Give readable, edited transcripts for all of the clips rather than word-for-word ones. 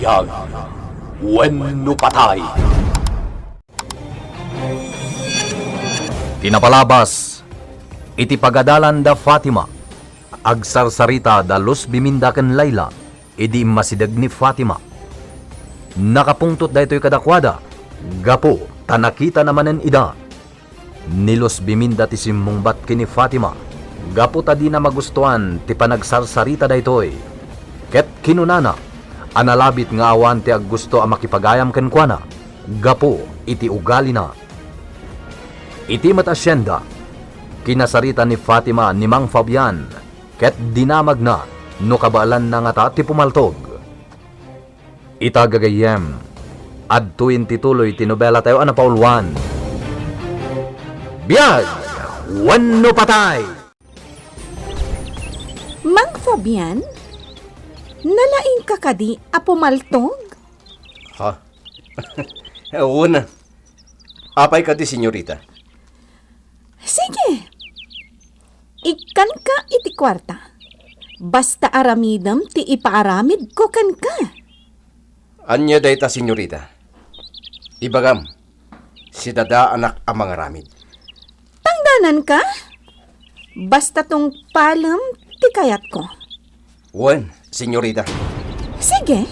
biyag, wenno patay. Tinapalabas, iti pagadalan da Fatima, agsarsarita da Los Bimindaken Layla, idi masidag ni Fatima. Nakapungtot da ito'y kadakwada, gapo, tanakita namanen ida. Ni Los Biminda ti simmungbat kini Fatima, gapo ta di na magustuhan ti panagsarsarita da ito'y. Ket kinunana, analabit nga awan ti aggusto a makipagayam kenkwana, gapo iti ugali na. Iti matasyenda, kinasarita ni Fatima ni Mang Fabian, ket dinamag na, no kabaalan na nga ta ti pumaltog. Itagagayem, adtuin tituloy tinobela tayo anapaulwan. Biyag, wenno patay! Mang Fabian, nalaing ka kadi a pumaltog? Ha? Oo na. Apay ka di, senyorita. Sige. Ikan ka iti kwarta. Basta aramidam ti ipaaramid ko kan ka. Anya dayta, senyorita. Ibagam, si dada anak ang mga ramid. Tangdanan ka? Basta tong palam ti kayat ko. Wan, senyorita. Sige.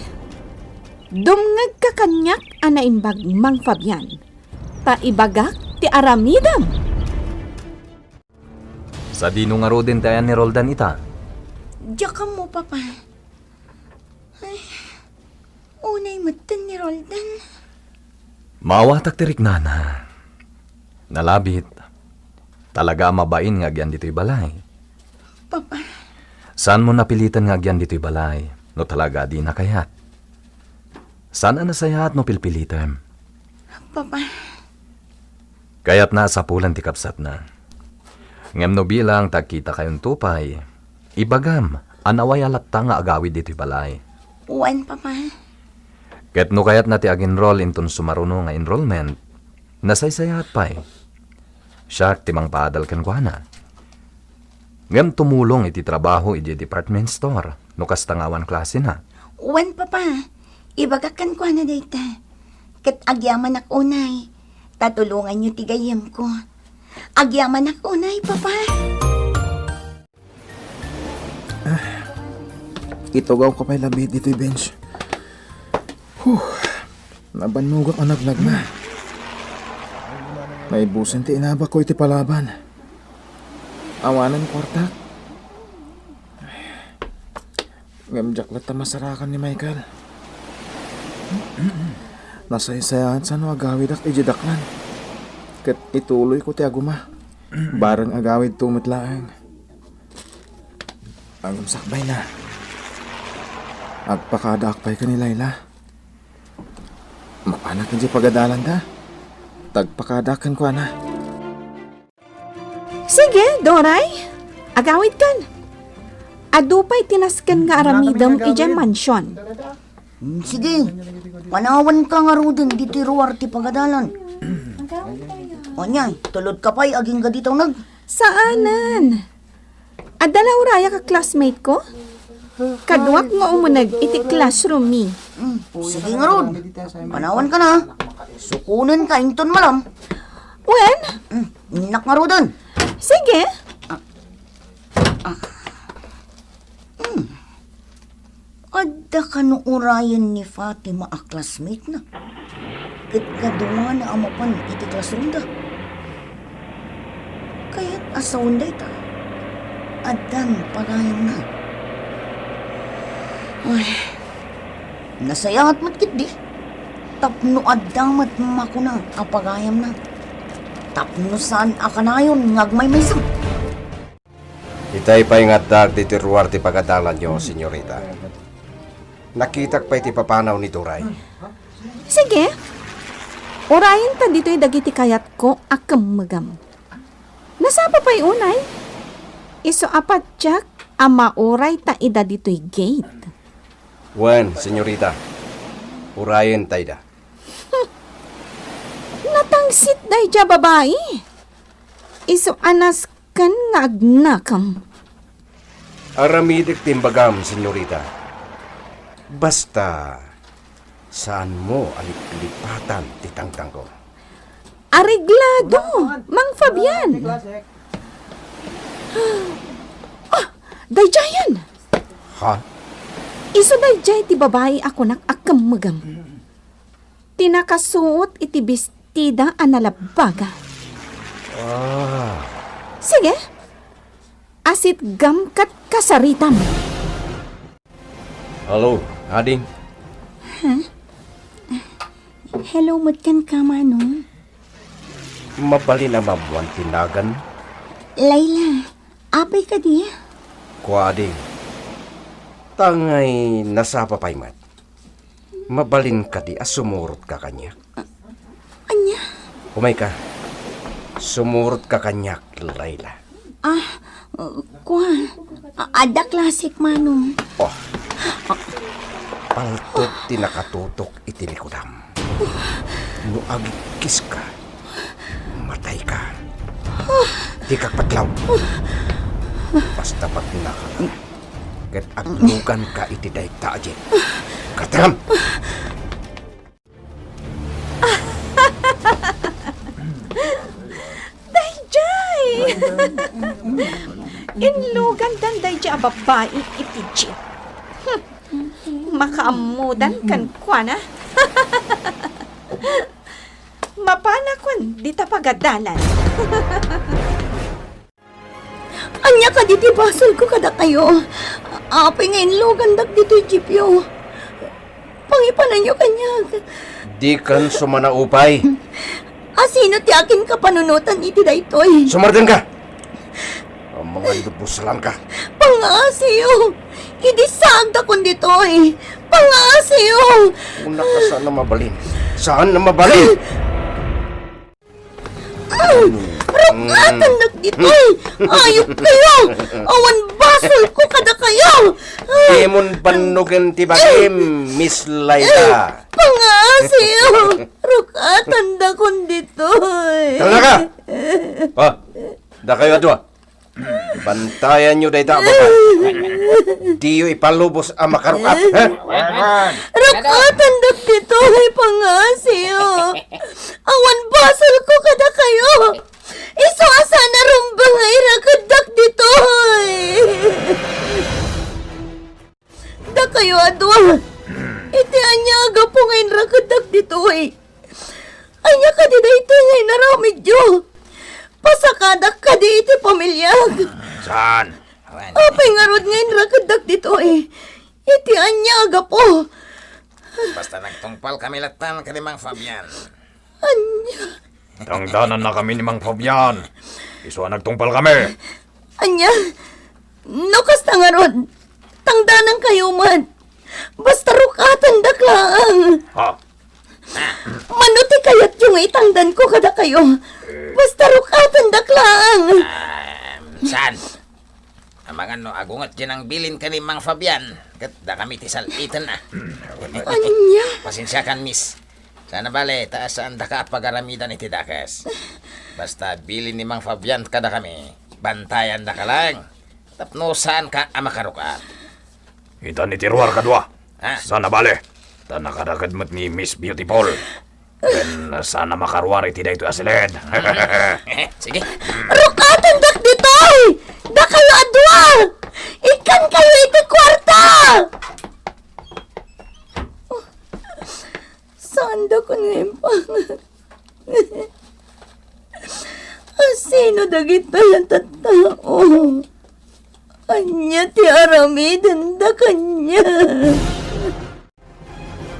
Dumngag ka kanyak anaimbag Mang Fabian. Ta ibagak ti aramidam. Sa dino nga rodin tayo ni Roldan ita. Diyak ka mo, Papa. Ay, unay matan ni Roldan. Maawatak tirik nana. Nalabit. Talaga mabain nga agyan dito'y balay. Papa, Saan mo napilitan nga agyan dito'y balay? No talaga di nakayat. Saan ang nasayat no pilpilitan? Papa, Kaya't nasa pulan ti kapsat na. Ngem no bilang tagkita kayong tupay, ibagam, anaway alatta nga agawid dito'y balay. uwan, Papa. Ket no kayat na ti ag-enroll inton sumaruno nga enrollment, nasaysayat pa'y. Siya timang paadal kan kwa na. Ngem tumulong iti trabaho iti department store, no kastangawan klase na. Uwan, Papa. Ibagakan ko na dayta. Ket agyaman ak unay. Tatulungan niyo tigayam ko. Agyaman ak unay, Papa. Itugaw ko pa'y labit dito'y bench. Nabanugak ang naglag na. Naibusan ti inabak ko iti palaban. Awanan kwarta. Ngamjaklat ta masarakan ni Michael. Nasaysayahan sa no agawid ak ijidaklan. Kat ituloy ko ti aguma. Barang agawid tumitlaang. Agam sakbay na. Agpakadaakpay ka ni Layla. Mapanak ka di pagadalan da. Tagpakadakan ko na. Sige, Doray. Agawid kan. Adupay tinaskan nga aramidam ijay mansyon. Sige. Panawan ka nga rodin dito ruwar ti pagadalan. Onyay, tulod ka pa'y aging gaditaw nag. Saanan? Adalaw raya ka classmate ko? Kadwak nga umunag iti classroom mi. Sige nga rod. Panawan ka na. Sukunin ka inton malam. When? Inak nga rodin. Sige. Adda ka no urayan ni Fatima a classmate na. Kat kadunga na amapan iti classroom da. Kaya't asawan da ita. Addan pagayam na. Ay, nasayangat matkit di. Tapno addamat makuna apagayam na. Tapno saan akanayon ngagmay may sam. Itay pa'y nga dag di tiruar ti pagadalan nyo, senyorita. Nakitak pa'y ti papanaw ni Duray. Sige. Urayan ta dito'y dagiti kayat ko akam magam. Nasapa pa'y unay? Iso apat jak ama uray ta ida dito'y gate. Wan, senyorita. Urayan tayo da. Natangsit day dya babae. Iso anas kan nga agnakam. Aramidik timbagam, senyorita. Basta, Saan mo aliplipatan titangtang ko? Areglado, Mang Fabian. Dayjayan. Ha? Iso dayjay ti babae ako nakakam magam. Tinakasuot iti bestida analabaga. Ah, Sige. Asit gamkat kasaritam. halo, ading. Hello, matkan ka, Manong. Mabali na mabuan tinagan. Layla, apay ka di? Ko ading. Tangay nasapa pay mat. Mabalin ka di sumurot ka kanya. Anya? Umay ka. Sumurot ka kanyak, Layla. Kuha. Ada klasik, Manong. Oh. Paltot tinakatutok itilikudam. No agikis ka. Matay ka. Di ka patlaw. Basta pag nakaka. Kat aglugan ka itiday taajin. Katram! Dayjay! Inlugan dan dayjay a babae itiji. Makaamudan kan kwa na. Mapana kwan, di ta pagadalan. Anya ka diti basol ko kada kayo. Apay ngayon lugandak dito jipyo. Pangipanan nyo kanya. Di kan sumanaupay. Asino ti akin ka panunutan iti daytoy. Sumardan ka! Ang mga lubusalan ka. Pangasiyo. Idi sagda kon ditoy. Pangasiyo. Una ka saan na mabalin? Saan na mabalin? Rukatandak ditoy. Ayop kayo. Awan basol ko kada kayo. Demon panugan tibagim, Miss Layla. Pangasiyo. Rukatanda kon ditoy. Tala ka! Oh, da kayo adwa. Bantayan nyo day taba ka. Diyo ipalubos ang makarukat. Ha? Rakatandak dito ay pangasiyo. Awan basol ko kada kayo. Iso asa na rumbang ay rakadak dito. Da kayo adwa. Iti anya aga po ngayon rakadak dito ay. Anya ka di dito ngayon naramid yo. Pasakadak ka di iti pamilyag. Saan? Apay nga rod ngayon rakadak dito eh. Iti anya aga po. Basta nagtungpal kami latan ka ni Mang Fabian. Anya. Tangdanan na kami ni Mang Fabian. Iso nagtungpal kami. Anya. Nukas ta nga rod. Tangdanan kayo man. Basta rukatan daklang. Ha? Manuti kayat yung itangdan ko kada kayo. Basta rukatan daklang. Saan? Ang mga no, agungat dyan ang bilin ka ni Mang Fabian. Kat da kami tisalitan na. Anya. Pasensya kan, miss. Sana bale, taas saan da ka pagaramidan iti dakas. Basta bilin ni Mang Fabian kada kami. Bantayan da ka lang. Tapno saan ka amakarukat. Ita ni Tiruar kadwa. Ha? Sana bale. Tan nakadakad ni Miss Beautiful. Dan sana makaruar iti dayto asilid. Sige. Rukatan dak ditoy. Da kayo adwa. Ikan kayo iti kwarta. Saan da ko ngayon pa? Sino dagito yung tatao? Anya ti aramidan da kanya.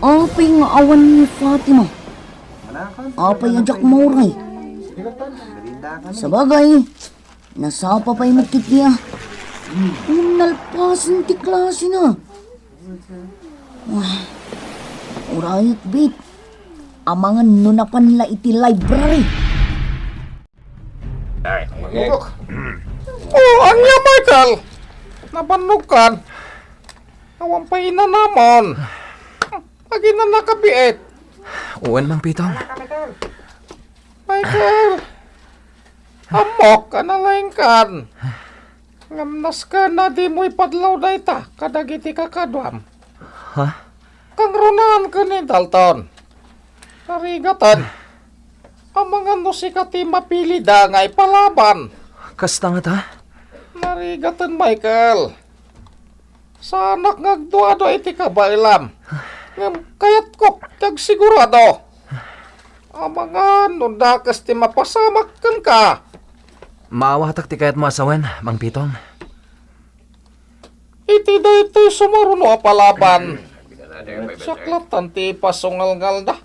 Apay nga awan ni Fatima. Apay ajak mauray. Sabagay, nasapa pa'y magkitya. Nalpasan ti klase na. Urayot bit. Amangan nunapan la iti library. Oh, anya Michael. Nabanukan. Awan pa ina namon. Pagi na nakabiit. Uwan Mang Pitong. Michael. Amok ka na laingkan. Ngamnas ka na di mo ipadlaw na ita. Kadagiti kakadwam. Ha? Kang runan ka ni Dalton. Narigatan. Ang mga nusikati mapili da nga ipalaban. Kasta nga ta? Narigatan, Michael. Sa anak ngagduado iti kabailam. Ngam kayat ko tag sigurado. Ang mga nudakas ti mapasamakan ka. Maawatak ti kayat mo asawen, Mang Pitong. Iti da ito'y sumaruno a palaban. Saklatan ti pasungal-ngal da.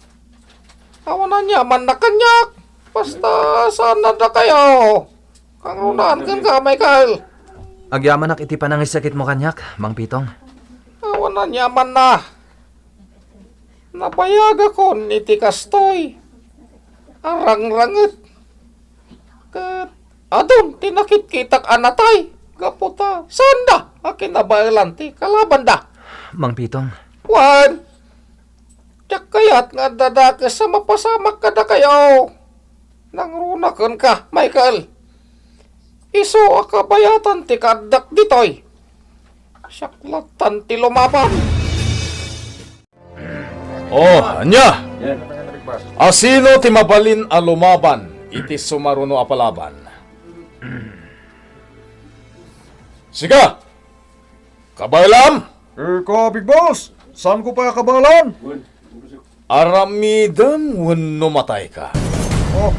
Awanan niya man na kanyak. Basta sana da kayo. Kang runaan kan ka, Michael. Agyamanak iti panangisakit mo kanyak, Mang Pitong. Awanan niya man na. Napayag ako iti kastoy. Arang-ranget. Kat adon tinakit-kitak anatay. Gaputa. Sanda. Akin na bailan ti kalaban da. Mang Pitong. Wan. Tiyak kayat nga dadakas sa mapasamak ka da kayo. Nangrunakan ka, Michael. Iso akabayatan ti kadak ditoy. Saklatan ti lumaban. Oh, anya! Asino ti mabalin a lumaban, iti sumaruno a palaban. Siga! Kabaylam! Ka, Big Boss! Saan ko pa kabalan? Aramidam wenno matay ka. Oh.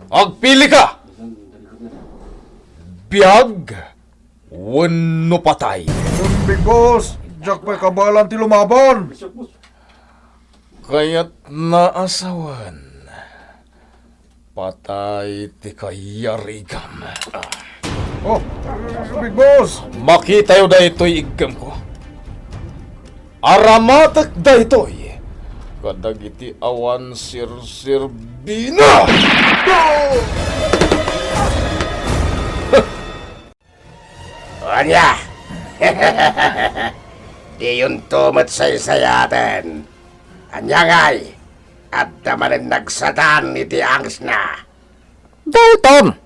Agpili ka! Biyag wenno patay. Big Boss! Jack pa kabalan ti lumaban! Kaya't naasawan. Patay ti kayarigam. Oh, Big Boss! Makita yo da ito'y igam ko. Aramatak da ito'y. Kadag iti awan sir-sirbina! Anya! Di yun tumat say-sayatin. Anya ngay, at naman nagsatan iti angst na. Dalton!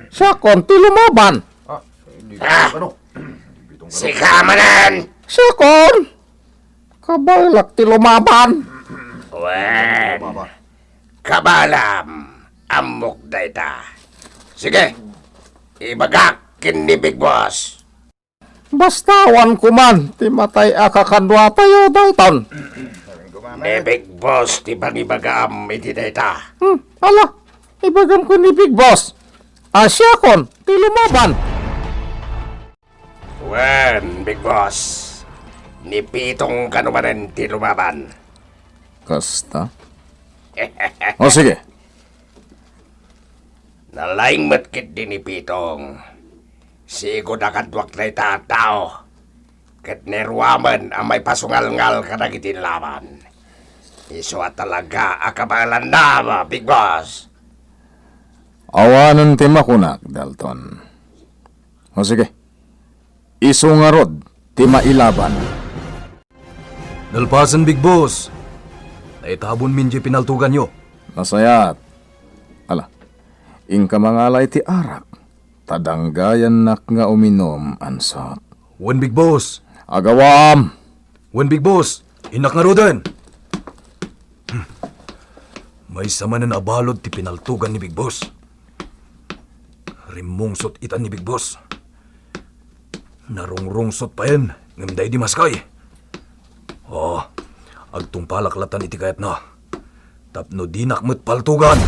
Sa konti lumaban. Ha? Si Kamanan! Sa kon! Kabalak ti lumaban. Wen! Kabalam! Amok da ita. Sige, ibagak kin ni Big Boss. Bastawan ko man, ti matay akakandwa tayo, Dalton. Ni Big Boss ti bangibagam iti da ita. Ala, ibagam ko ni Big Boss. Asya kon, ti lumaban. Wen, Big Boss. Ni Pitong kanumanan ti lumaban. Kasta? O sige. Nalaing matkit din ni Pitong. Sigo na kadwak na itatao. Kat nerwaman ang may pasungal-ngal kanagitin laban. Iso at talaga akabalan na, Big Boss. Awanan ti makunak, Dalton. O sige. Iso nga rod, ti mailaban. Nalpasan, Big Boss. Naitabon min di pinaltugan nyo. Nasayat. Ala, ingka mangalay ti arak. Tadanggayan nak nga uminom, ansat. Wen, Big Boss. Agawam! Wen, Big Boss. Inak nga rodan. May sama na abalod ti pinaltugan ni Big Boss. Rimungsot itan ni Big Boss. Narungrungsot pa yan. Ngamday di maskay. Oh, agtungpalaklatan iti kayat na. Tapno di nakmet paltugan.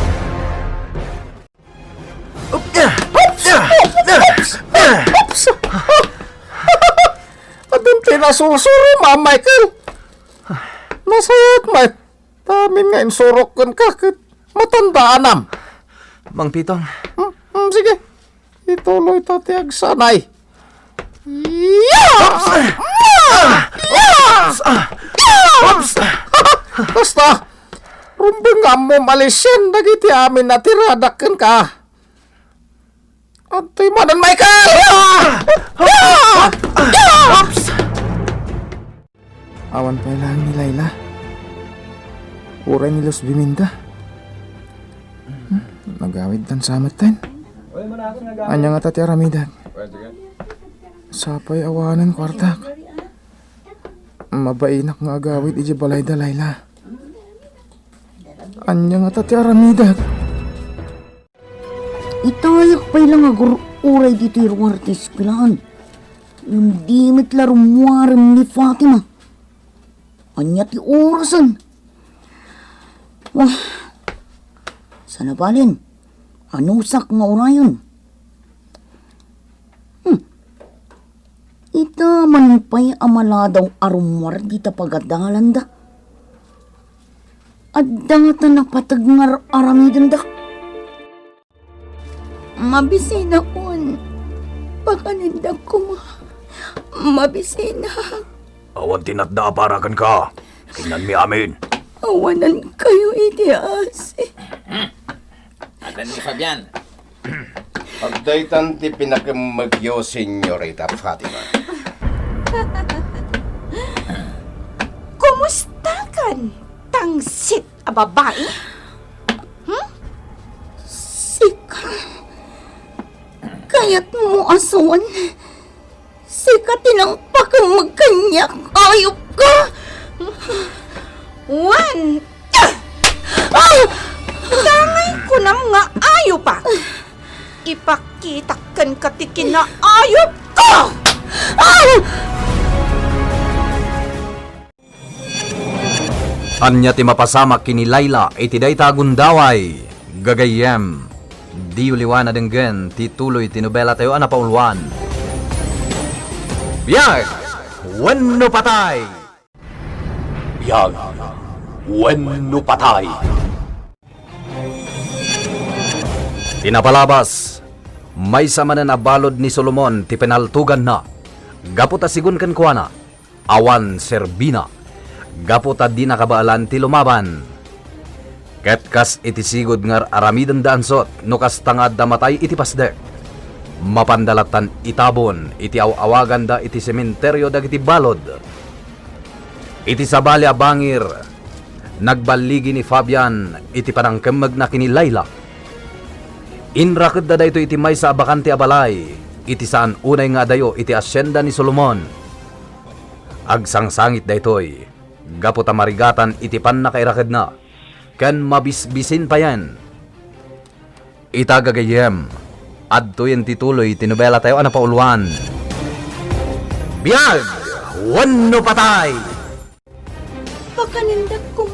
Adun pinasusuro, Ma'am Michael. Nasayat, Mike. Tamin nga insurok kan kakit. Matandaan am. Mang Pitong. Sige. Ituloy tatiag sanay. Yeah! Basta, rumbeng nga mo malisyan, dagiti amin na tiradakan ka. At manan, Michael! Awan pa lang ni Layla. Uray ni Los Biminda. Nagawid tan samat tan. Anya nga tati aramidan. Sapay awanan kwarta. Mabainak nga agawid iti balay da Layla. Anya nga tati aramidak. Itayak pa ilang agur-uray dito yung artis kilaan. Yung dimit larumwaram ni Fatima. Anya ti orasan. Wah, sana balin. Anusak nga orayon. Ita man pa'y amala daw arumwar dita pagadalan da. At dangatan na patag nga aramidan da. Mabisina kun. Pagkanindag ko mabisina. Awan tinatda aparakan ka. Kinan mi amin. Awanan kayo itiasi. Adan ni Fabian. Pagdaytan ti pinakamagyo, Senyorita Fatima. Kumusta kan? Tangsit a babae? Sika. Kaya't mo asawan. Sika tinangpak ang magkanyak. Ayop ka. Wan! Tangay ko na nga ayo pa. Ipakita kan katikin na ayop ko! Anya ti mapasamak kini Layla iti dayta gundaway. Gagayem. Di uliwana denggen ti tuloy tinubela tayo anapaulwan. Biyag! Wenno patay! Biyag! Wenno patay! Tinapalabas. May sama na nabalod ni Solomon ti penaltugan na. Gaputa sigun kan kuana. Awan serbina. Gaputa di nakabaalan ti lumaban. Ketkas iti sigod ngar aramidan daansot no kas tangad da matay iti pasdek. Mapandalatan itabon iti awagan da iti sementeryo dagiti balod. Iti sabali a bangir nagbaligi ni Fabian iti panangkemeg na kini Layla. Inraked da dayto iti maysa bakante a balay iti saan unay nga dayo iti asyenda ni Solomon. Agsangsangit daytoy gapu ta marigatan iti pannakairaked na ken mabisbisin pa yan. Itagagayem adto yen tituloy tinubela tayo anapauluan. Biyag! Wenno patay! Pagkanindag ko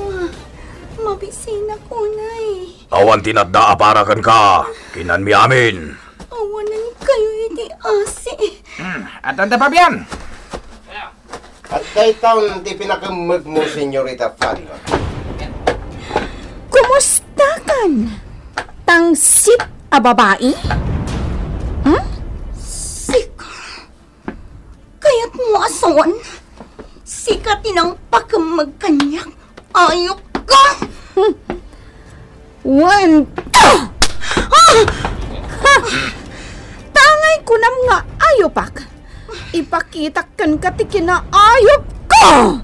mabisina ko nay. Awan tinadda aparakan ka. Kinan mi amin. Awanan kayo iti asi. Adan ta Fabian. At daytan ti pinakamag mo, Senyorita Fatima. Kumusta kan? Tangsit a babae? Sika. Kaya't mo asawan. Sika tinangpak ang magkanyak. Ayok ka. Wan! Tangay ko nam nga ayopak. Ipakita kan katikin na ayop ko!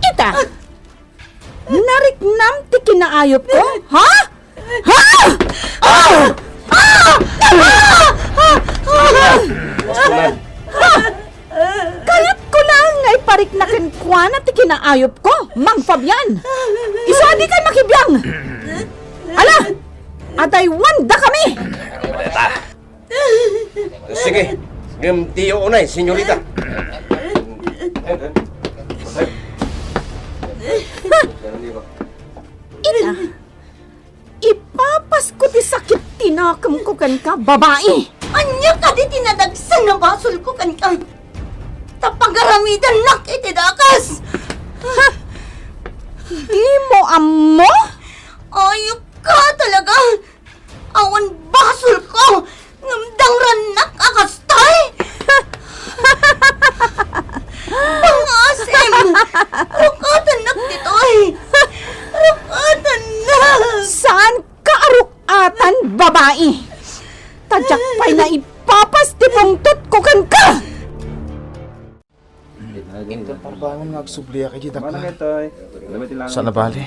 Ita! Nariknam tikin na ayop ko? Ha? Ha? Kaya't ko lang nga ipariknakin kwa na tikin na ayop ko, Mang Fabian! Isadi kay makibiyang! Ala! Atay wanda kami! Sige, tiyo unay, Senyorita. Ina, ipapas ko ti sakit tinakam ko kan ka, babae! Anya ka di tinadagsan na basol ko kan ka. Tapagaramidan nak iti dakas. Di mo amo? Ayok ka talaga. Awan basol ko. Ngamdang ranak akastay. Pangasim. Rukatan nak ditoy. Rukatan na. Saan ka arukatan, babae? Tadyak pa'y na ipapas ti pungtot ko kan ka! Parbangon nga agsubliya kay Jidaklan. Sa nabali.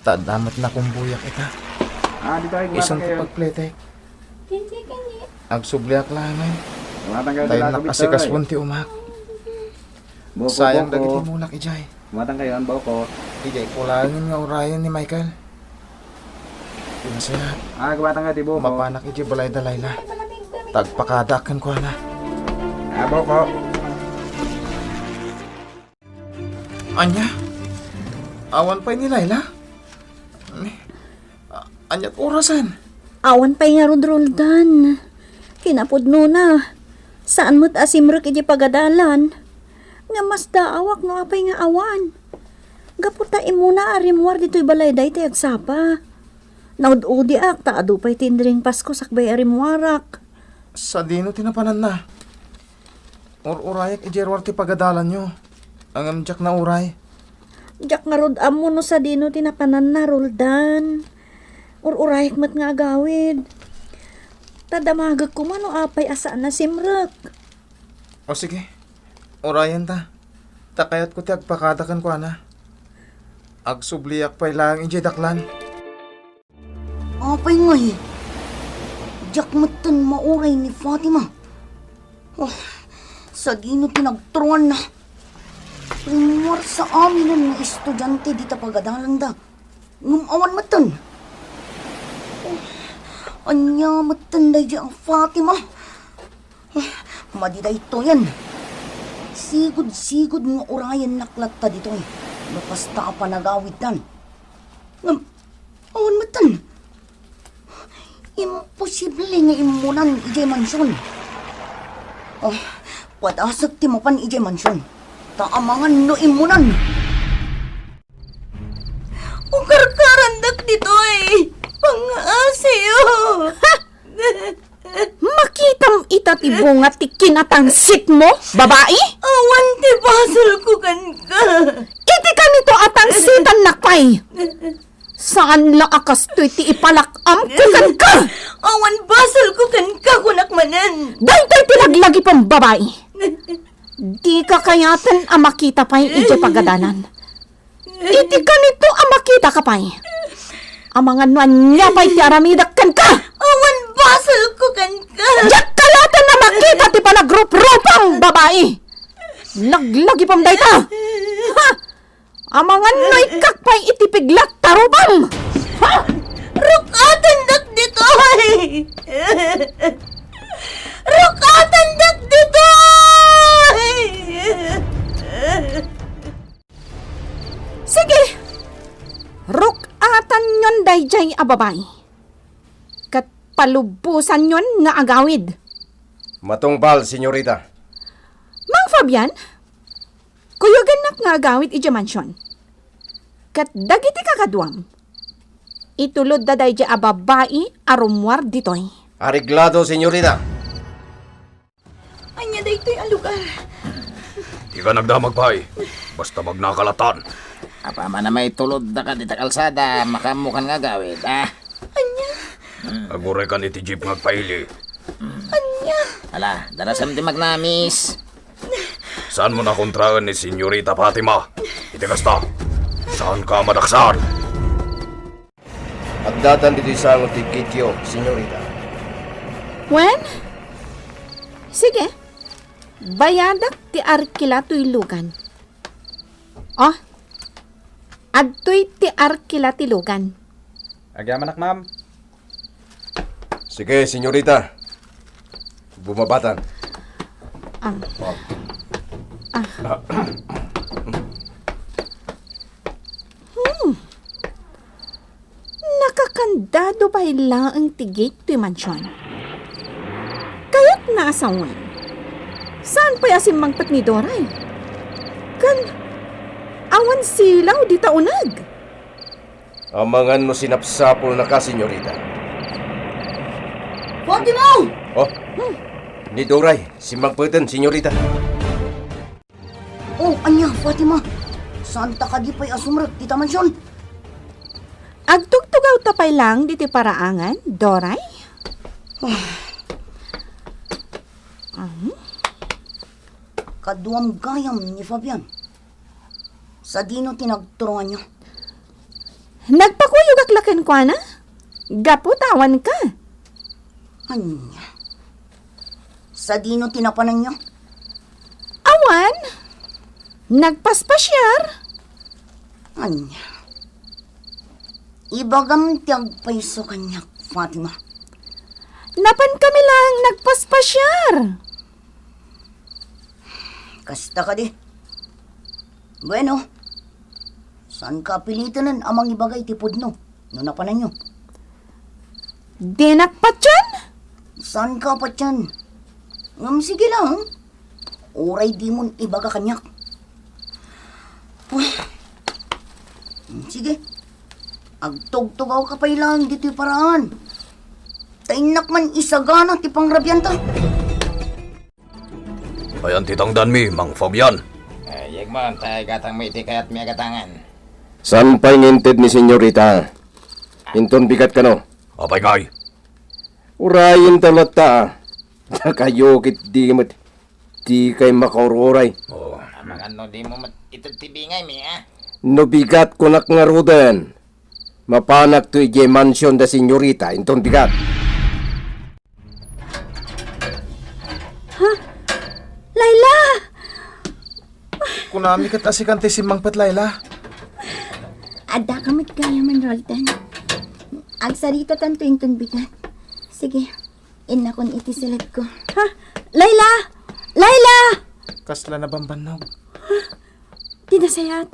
Tadamat na kong buyak kita. Isang kapagpletek. Agsubliyak lang, man. Tayo nakasikas punti umak. Sayang dagiti mulak ijay. Matang kayo ang boko. Ijay kulangin nga urayan ni Michael. Masaya. Kumatang ka tibo ko. Mapanak ijay balay dalay na. Tagpakadakan ko na. Boko. Anya? Awan pa ni Layla? Anyat orasan? Awan pa'y nga Roldan. Kinapudno na. Saan mo't asimrek iti pagadalan? Nga mas daawak no apay nga awan. Gaputa imuna arimwar dito'y balay day tayo agsapa. Naud-udi ak, taado pa'y tindring Pasko sakbay arimwarak. Sa dino tinapanan na. Urayak ijerwar ti pagadalan nyo. Ang amjak na uray. Diyak nga rod amo no sa dino tinapanan na Roldan. Urayak mat nga agawid. Tadamagag ko man o apay asaan na simrek. O sige. Urayan ta. Takayat ko ti agpakadakan ko na. Agsubliak pa'y lang ijedaklan. Apay nga eh. Diyak matan mauray ni Fatima. Oh, sa dino tinagtruan na. Primwar sa amin ng mga estudyante di tapagadalan da. Ngumawan matan. Oh, anya matan day di ang Fatima. Oh, madiday to yan. Sigud-sigud nga urayan naklat ta dito eh. Napasta pa nagawid dan. Awan matan. Imposible nga imunan ijay mansyon. Oh, padasag ti mapan ijay mansyon. Taamangan no imunan. Ukarkarandak dito eh. Pangaasiyo. Makitam ita ti bunga ti kinatangsit mo, babae? Awan ti basol ko kan ka. Iti ka nito atangsitan nakpay. Saan la akas to iti ipalakam ko kan ka? Awan basol ko kan ka kunakmanan. Dahil pinaglagi pang babae. Di ka kayatan ang makita pa'y iti pagadanan. Iti ka nito ang makita ka pa'y. Ang mga nuan niya pa'y ti aramidak kan ka. Awan basol ko kan ka. Diyak kalatan na makita ti panagrup-rupang babae. Laglagi pang dayta. Ha! Ang mga nuay kakpay itipiglat tarubang. Ha! Rukatan dak dito ay. Rukatan dak dito ay. Sige. Rukatan yon dayjay a babay. Kat palubusan yon nga agawid. Matungpal, senyorita. Mang Fabian, kuyogan nak nga agawid ija mansyon. Kat dagiti kakadwam. Itulod da dayjay a babae arumwar ditoy. Ariglado, senyorita. Anya daytoy ang lugar. Di ka nagdamag pa'y. Basta magnakalatan. Apa man na may tulod na ka dita kalsada, makamukan nga gawid, Aguray ka ni ti jeep ngagpaili. Ala, darasam di magnamis. Saan mo na kontraan ni Senyorita Fatima? Itigasta. Saan ka madaksan? Agdatan dito sa ang tikityo, senyorita. Wen? Sige. Bayadak ti arkila tuy lugan. Oh, adtoy ti arkila ti lugan. Agyaman nak, ma'am. Sige, senyorita. Bumabatan. Nakakandado ba ila ang tigit ti mansyon? Kaya't naasawan. Saan pa yasin mangpat ni Doray? Kan, awan silaw di taunag. Amangan no sinapsapol na ka, senyorita. Fatima! Oh, ni Doray, simbang senyorita. Oh, anya, Fatima. Santa ka di pa'y asumrek di mansyon. Agtugtugaw tapay lang diti paraangan, Doray? Kaduam gayam ni Fabian. Sa dino tinagturuan niyo. Nagpakuyog aklaken kwa na? Gaputawan ka. Anya. Sa Sa dino tinapanan niyo? Awan, nagpaspasyar. Anya. Ibagam tiyag paiso kanyak, Fatima. Napan kami lang nagpaspasyar. Kasta ka di. Bueno, saan ka pilitanan amang ibagay tipod no? No napanan niyo. Dinakpatyan? Saan ka pa tiyan? Sige lang. Oray di mon ibaga kanyak. Uy. Sige. Agtog-tugaw ka pa ilang dito yung paraan. Tainak man isagana ti pangrabyanta. Ayan titang Danmi, Mang Fabian. Ayag mo, tayo gatang may tikayat may agatangan. Sampay nginted ni senyorita. Inton bigat ka no. Apay kay. Urayin talata. Nakayokit di kay makauroray. Amang ano di mo itutibingay mi No bigat ko nak nga roden. Mapanak to ije mansion da senyorita. Inton bigat. Layla! Kunami kat asikante si Mang Patlayla. Ada kamit kaya man, Roldan. Agsarita tanto inton bigat. Sige, inakon itisilat ko. Ha? Layla! Layla! Kasla na bambanog. Dinasayat.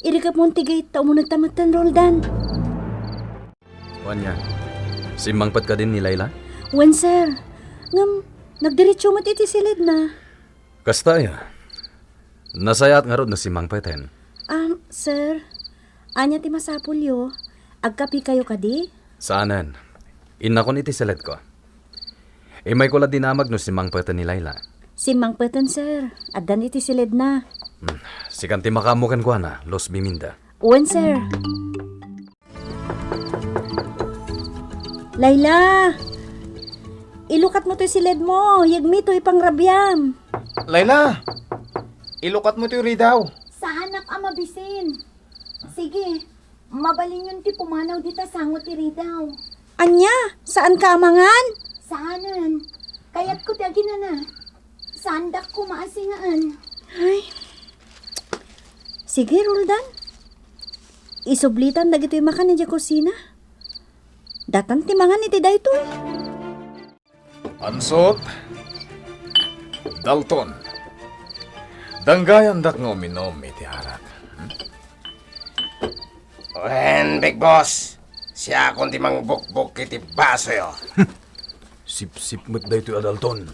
Irigap mong tigay tao mo nagtamatan, Roldan. Wanya, si Mang Pat ka din ni Layla? Wen, sir. Ngam, nagdiretso mo't itisilid na. Kasta ya. Nasayat nga rod na si Mang Peten. Sir. Anya ti masapulyo. Agkapi kayo kadi? Saanan? Inakon iti selet ko. May kula dinamag no si Mang Peten ni Layla. Si Mang Peten, sir. Adan itisilid na. Si kanti makamukan ko na, Los Biminda. Wen, sir. Layla! Ilukat mo to silid mo. Yagmi to ipangrabyam. Layla! Ilukat mo to daw. Sa hanap ama bisin. Sige, mabalin yun ti pumanaw dita sangot ti ridaw. Anya? Saan ka amangan? Saanan? Kayat ko ti aginana. Sandak ko maasingaan. Ay. Sige, Roldan. Isublitan na gito'y makan ni kusina. Datan timangan iti dayto. Ansot, Dalton, danggayan dak nga uminom iti harat. Wen, big boss. Siya akong timang bukbuk iti baso yo. Sip-sip mo't dayto Adalton.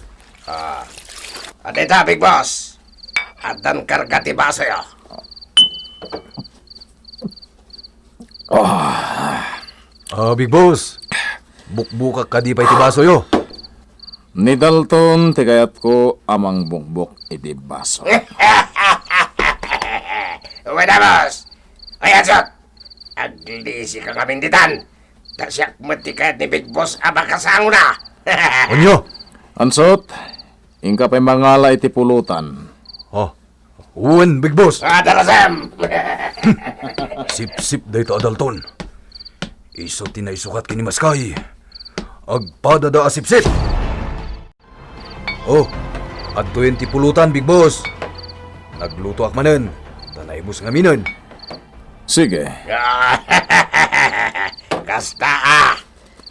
Adeta, big boss. Adan karga ti baso yo. Big Boss. Bukbukak ka di pa iti baso yo. Ni Dalton, tigayat ko amang bukbok iti baso. Wala, boss. Ay, Ansot. Aglisi ka kaming ditan. Tasyak matikayat ni big boss abakasango na. Onyo? Ansot, ingka pa'y mangala iti pulutan. Uwan, Big Boss. Dalasem. Sip-sip dayto Adalton. Iso tinaisukat kini Maskay. Agpadada asip-sip. At 20 pulutan, Big Boss. Nagluto akmanen. Tanaybos nga minon. Sige, Kasta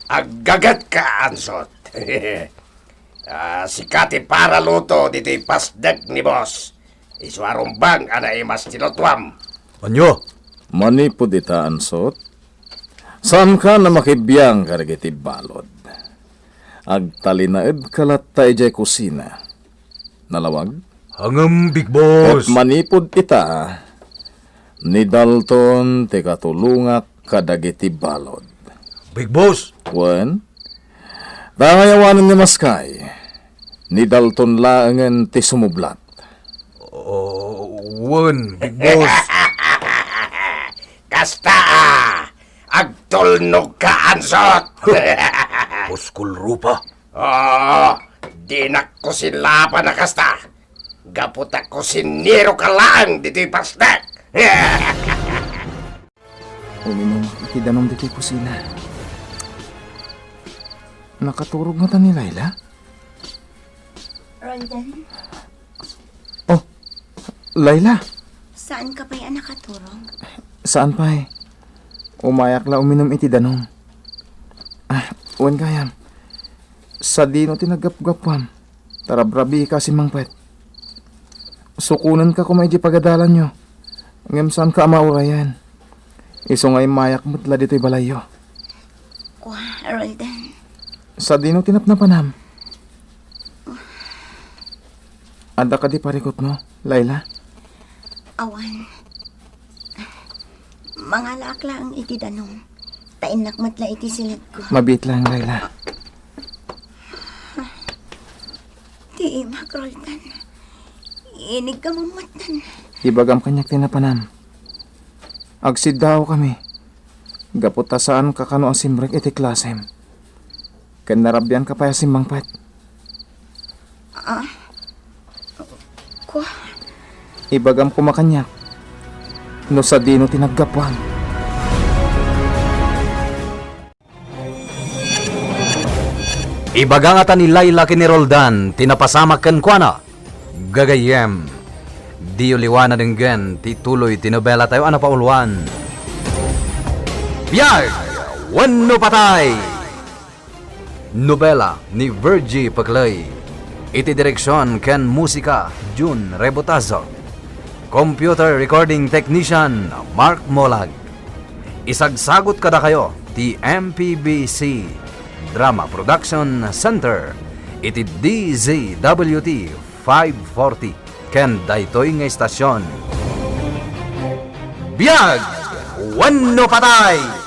aggagat ka, Ansot. Sikati para luto dito pasdag ni boss. Iswarumbang ana imas tinotwam. Anyo? manipod ita ansot. Saan ka na makibiyang karagiti balod? Agtalinaed kalat ta ijay kusina. Nalawag? Hangam, Big At Boss. manipod ita, ni Dalton te katulungak kadagiti balod. Big Boss. Wen, dangayawanan ni Maskay, ni Dalton laangan ti sumublat. Uwan, Big Boss. Kasta agtulnog ka, Ansot. Puskul rupa. Di na ko sila pa na kasta. Gaputa ko siniro ka lang dito'y pasdag. Uminom, itidanom dito'y kusina. Nakaturog na ta ni Layla? Roldan, Oh, Layla, saan ka pa'y nakaturong? saan pa eh? Umayak la uminom iti danong. Uwan kayam. Sa dino tinagap-gapwam. Tarabrabi ka si Mangpet. Sukunan ka kung may di pagadalan nyo. Ngem saan ka maurayan. Iso ngay mayak mutla dito'y balayo. Kwa, Roldan. Sa dino tinapnapanam. Ada ka di parikot mo, Layla? Awan. Mga lakla ang itidanong. Tainak matla iti silid ko. Mabit lang, Layla. Di imak, Roldan. Inig ka mamatan. Ibagam kanyak tinapanam. Agsid daw kami. Gaputasaan kakano ang simbrek iti klasem. Ken narabyan ka pa si Mangpet. Kwa, Ibagam kumakanyak. No sa dino tinaggapwan. Ibagangatan ni Layla kini Roldan, tinapasamak ken kuana. Gagayem, di uliwana denggen, tituloy tinobela tayo ana pauluan. Biyag, wano patay! Nobela ni Virgie Paclay. Iti direksyon ken musika, June Rebotazo. Computer recording technician, Mark Molag. Isagsagot kada kayo, ti MPBC Drama Production Center. Iti DZWT 540 ken daytoy nga istasyon. Biyag! Wano patay!